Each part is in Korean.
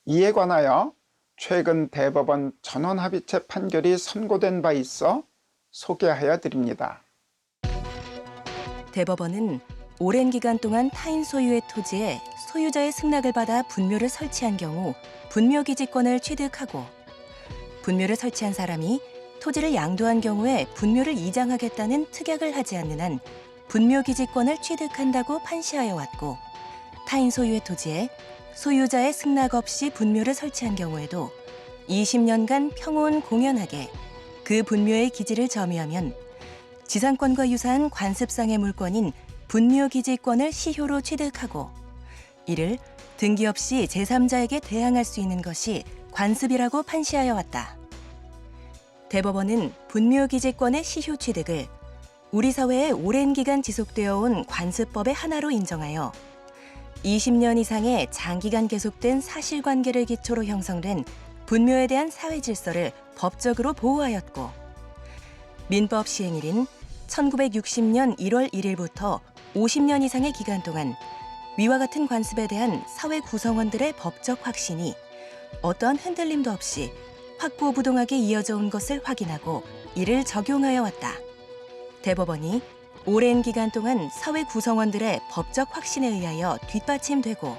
이에 관하여 최근 대법원 전원합의체 판결이 선고된 바 있어 소개하여 드립니다. 대법원은 오랜 기간 동안 타인 소유의 토지에 소유자의 승낙을 받아 분묘를 설치한 경우 분묘기지권을 취득하고, 분묘를 설치한 사람이 토지를 양도한 경우에 분묘를 이장하겠다는 특약을 하지 않는 한 분묘기지권을 취득한다고 판시하여 왔고, 타인 소유의 토지에 소유자의 승낙 없이 분묘를 설치한 경우에도 20년간 평온 공연하게 그 분묘의 기지를 점유하면 지상권과 유사한 관습상의 물권인 분묘기지권을 시효로 취득하고, 이를 등기 없이 제3자에게 대항할 수 있는 것이 관습이라고 판시하여 왔다. 대법원은 분묘기지권의 시효 취득을 우리 사회에 오랜 기간 지속되어 온 관습법의 하나로 인정하여 20년 이상의 장기간 계속된 사실관계를 기초로 형성된 분묘에 대한 사회 질서를 법적으로 보호하였고, 민법 시행일인 1960년 1월 1일부터 50년 이상의 기간 동안 위와 같은 관습에 대한 사회 구성원들의 법적 확신이 어떠한 흔들림도 없이 확고부동하게 이어져 온 것을 확인하고 이를 적용하여 왔다. 대법원이 오랜 기간 동안 사회 구성원들의 법적 확신에 의하여 뒷받침되고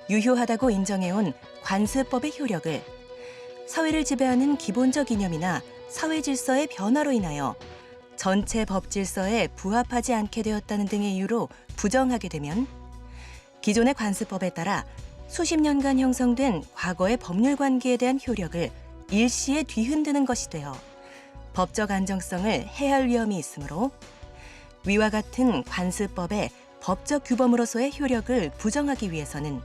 유효하다고 인정해온 관습법의 효력을 사회를 지배하는 기본적 이념이나 사회 질서의 변화로 인하여 전체 법 질서에 부합하지 않게 되었다는 등의 이유로 부정하게 되면 기존의 관습법에 따라 수십 년간 형성된 과거의 법률 관계에 대한 효력을 일시에 뒤흔드는 것이 되어 법적 안정성을 해할 위험이 있으므로 위와 같은 관습법의 법적 규범으로서의 효력을 부정하기 위해서는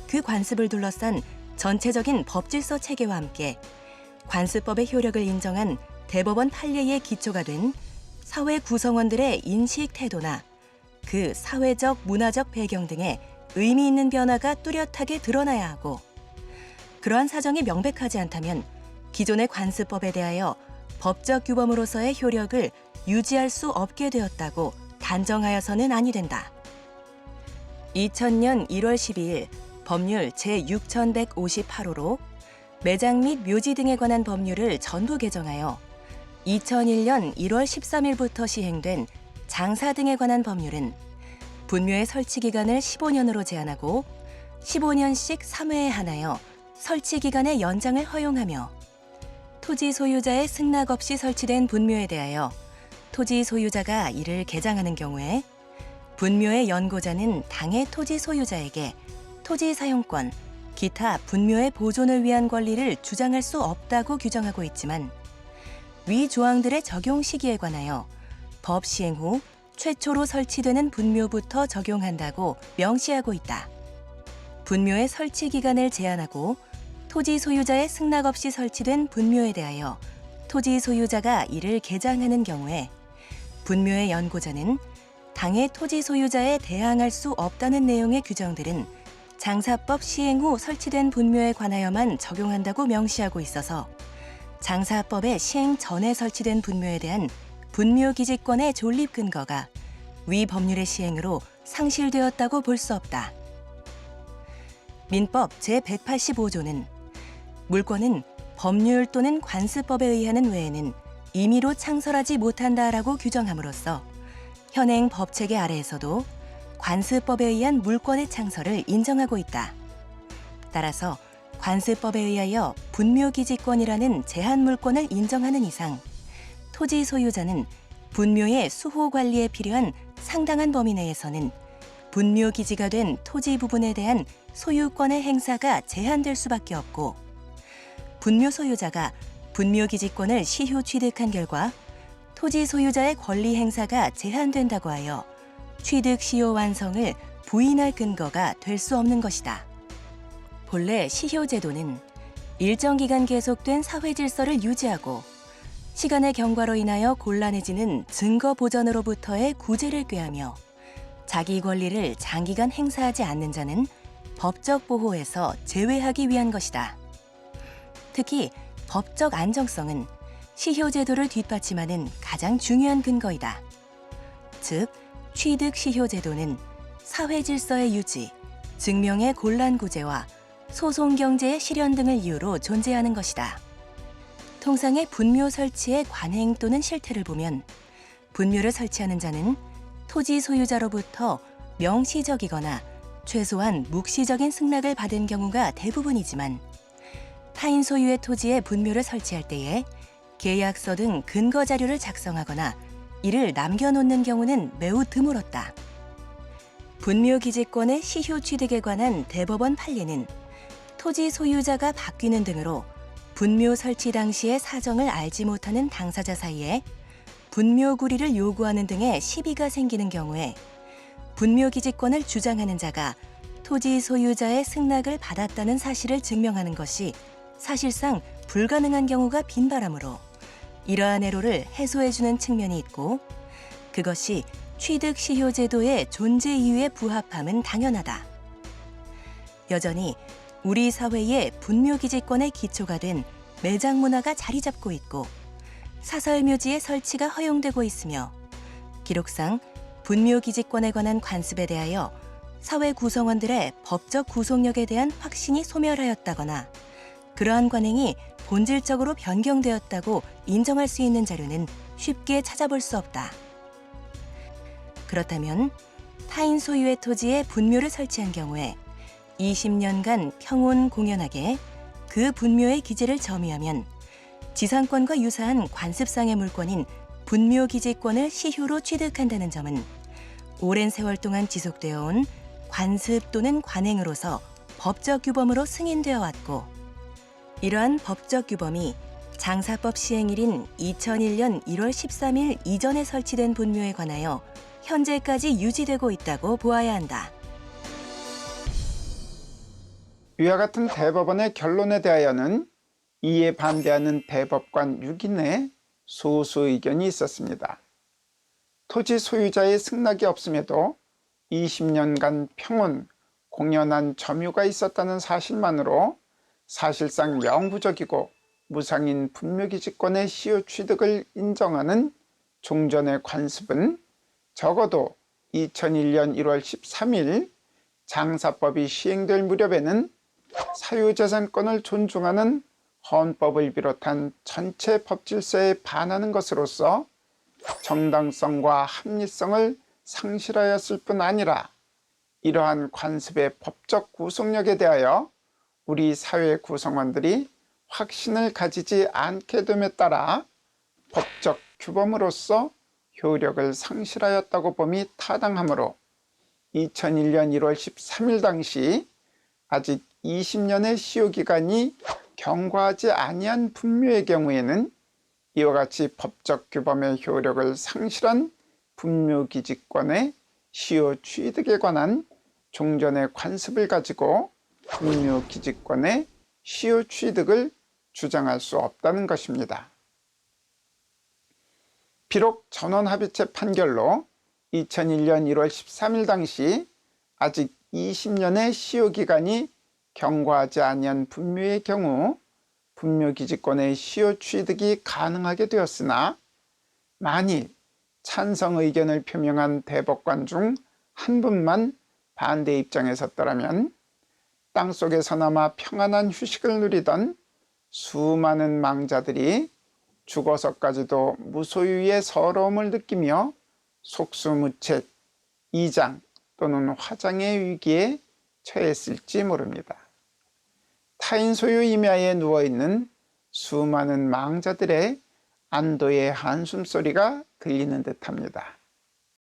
그 관습을 둘러싼 전체적인 법질서 체계와 함께 관습법의 효력을 인정한 대법원 판례의 기초가 된 사회 구성원들의 인식 태도나 그 사회적 문화적 배경 등의 의미 있는 변화가 뚜렷하게 드러나야 하고, 그러한 사정이 명백하지 않다면 기존의 관습법에 대하여 법적 규범으로서의 효력을 유지할 수 없게 되었다고 단정하여서는 아니 된다. 2000년 1월 12일 법률 제6158호로 매장 및 묘지 등에 관한 법률을 전부 개정하여 2001년 1월 13일부터 시행된 장사 등에 관한 법률은 분묘의 설치 기간을 15년으로 제한하고 15년씩 3회에 한하여 설치 기간의 연장을 허용하며, 토지 소유자의 승낙 없이 설치된 분묘에 대하여 토지 소유자가 이를 개장하는 경우에 분묘의 연고자는 당해 토지 소유자에게 토지 사용권, 기타 분묘의 보존을 위한 권리를 주장할 수 없다고 규정하고 있지만, 위 조항들의 적용 시기에 관하여 법 시행 후 최초로 설치되는 분묘부터 적용한다고 명시하고 있다. 분묘의 설치 기간을 제한하고 토지 소유자의 승낙 없이 설치된 분묘에 대하여 토지 소유자가 이를 개장하는 경우에 분묘의 연고자는 당해 토지 소유자에 대항할 수 없다는 내용의 규정들은 장사법 시행 후 설치된 분묘에 관하여만 적용한다고 명시하고 있어서 장사법의 시행 전에 설치된 분묘에 대한 분묘기지권의 존립 근거가 위 법률의 시행으로 상실되었다고 볼 수 없다. 민법 제185조는 물권은 법률 또는 관습법에 의하는 외에는 임의로 창설하지 못한다라고 규정함으로써 현행 법체계 아래에서도 관습법에 의한 물권의 창설을 인정하고 있다. 따라서 관습법에 의하여 분묘기지권이라는 제한물권을 인정하는 이상 토지 소유자는 분묘의 수호 관리에 필요한 상당한 범위 내에서는 분묘기지가 된 토지 부분에 대한 소유권의 행사가 제한될 수밖에 없고, 분묘 소유자가 분묘기지권을 시효 취득한 결과 토지 소유자의 권리 행사가 제한된다고 하여 취득 시효 완성을 부인할 근거가 될 수 없는 것이다. 본래 시효 제도는 일정 기간 계속된 사회 질서를 유지하고 시간의 경과로 인하여 곤란해지는 증거 보전으로부터의 구제를 꾀하며 자기 권리를 장기간 행사하지 않는 자는 법적 보호에서 제외하기 위한 것이다. 특히 법적 안정성은 시효 제도를 뒷받침하는 가장 중요한 근거이다. 즉, 취득 시효 제도는 사회 질서의 유지, 증명의 곤란 구제와 소송 경제의 실현 등을 이유로 존재하는 것이다. 통상의 분묘 설치의 관행 또는 실태를 보면 분묘를 설치하는 자는 토지 소유자로부터 명시적이거나 최소한 묵시적인 승낙을 받은 경우가 대부분이지만 타인 소유의 토지에 분묘를 설치할 때에 계약서 등 근거 자료를 작성하거나 이를 남겨놓는 경우는 매우 드물었다. 분묘 기지권의 시효 취득에 관한 대법원 판례는 토지 소유자가 바뀌는 등으로 분묘 설치 당시의 사정을 알지 못하는 당사자 사이에 분묘 구리를 요구하는 등의 시비가 생기는 경우에 분묘 기지권을 주장하는 자가 토지 소유자의 승낙을 받았다는 사실을 증명하는 것이 사실상 불가능한 경우가 빈바람으로 이러한 애로를 해소해주는 측면이 있고 그것이 취득 시효 제도의 존재 이유에 부합함은 당연하다. 여전히 우리 사회의 분묘 기지권의 기초가 된 매장 문화가 자리 잡고 있고 사설묘지의 설치가 허용되고 있으며 기록상 분묘 기지권에 관한 관습에 대하여 사회 구성원들의 법적 구속력에 대한 확신이 소멸하였다거나 그러한 관행이 본질적으로 변경되었다고 인정할 수 있는 자료는 쉽게 찾아볼 수 없다. 그렇다면 타인 소유의 토지에 분묘를 설치한 경우에 20년간 평온 공연하게 그 분묘의 기재를 점유하면 지상권과 유사한 관습상의 물권인 분묘 기지권을 시효로 취득한다는 점은 오랜 세월 동안 지속되어 온 관습 또는 관행으로서 법적 규범으로 승인되어 왔고 이러한 법적 규범이 장사법 시행일인 2001년 1월 13일 이전에 설치된 분묘에 관하여 현재까지 유지되고 있다고 보아야 한다. 위와 같은 대법원의 결론에 대하여는 이에 반대하는 대법관 6인의 소수 의견이 있었습니다. 토지 소유자의 승낙이 없음에도 20년간 평온, 공연한 점유가 있었다는 사실만으로 사실상 영구적이고 무상인 분묘기지권의 시효 취득을 인정하는 종전의 관습은 적어도 2001년 1월 13일 장사법이 시행될 무렵에는 사유재산권을 존중하는 헌법을 비롯한 전체 법질서에 반하는 것으로서 정당성과 합리성을 상실하였을 뿐 아니라 이러한 관습의 법적 구속력에 대하여 우리 사회 구성원들이 확신을 가지지 않게 됨에 따라 법적 규범으로서 효력을 상실하였다고 봄이 타당하므로 2001년 1월 13일 당시 아직 20년의 시효기간이 경과하지 아니한 분묘의 경우에는 이와 같이 법적 규범의 효력을 상실한 분묘기지권의 시효 취득에 관한 종전의 관습을 가지고 분묘기지권의 시효 취득을 주장할 수 없다는 것입니다. 비록 전원합의체 판결로 2001년 1월 13일 당시 아직 20년의 시효기간이 경과하지 아니한 분묘의 경우 분묘기지권의 시효 취득이 가능하게 되었으나 만일 찬성 의견을 표명한 대법관 중 한 분만 반대 입장에 섰더라면 땅속에서나마 평안한 휴식을 누리던 수많은 망자들이 죽어서까지도 무소유의 서러움을 느끼며 속수무책, 이장 또는 화장의 위기에 처했을지 모릅니다. 타인 소유 임야에 누워있는 수많은 망자들의 안도의 한숨소리가 들리는 듯합니다.